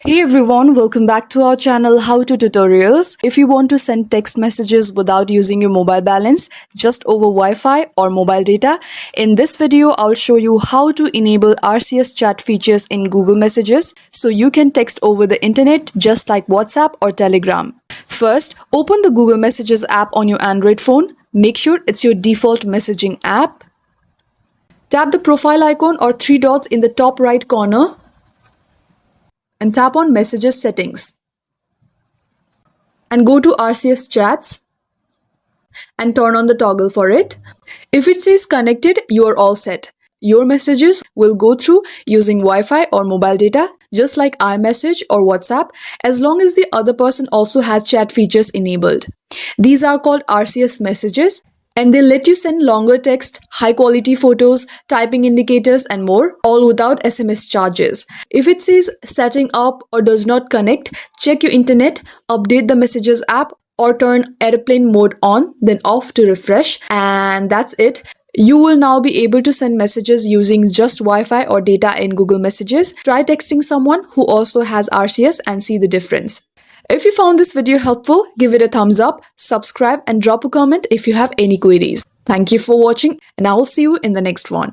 Hey everyone, welcome back to our channel How to Tutorials. If you want to send text messages without using your mobile balance, just over Wi-Fi or mobile data, in this video I'll show you how to enable RCS chat features in Google Messages so you can text over the internet just like WhatsApp or Telegram. First, open the Google Messages app on your Android phone. Make sure it's your default messaging app. Tap the profile icon or three dots in the top right corner and tap on Messages Settings and go to RCS Chats and turn on the toggle for it. If it says connected, you are all set. Your messages will go through using Wi-Fi or mobile data just like iMessage or WhatsApp, as long as the other person also has chat features enabled. These are called RCS messages, and they let you send longer text, high quality photos, typing indicators and more, all without SMS charges. If it says setting up or does not connect, check your internet, update the Messages app or turn airplane mode on, then off to refresh, and that's it. You will now be able to send messages using just Wi-Fi or data in Google Messages. Try texting someone who also has RCS and see the difference. If you found this video helpful, give it a thumbs up, subscribe and drop a comment if you have any queries. Thank you for watching and I will see you in the next one.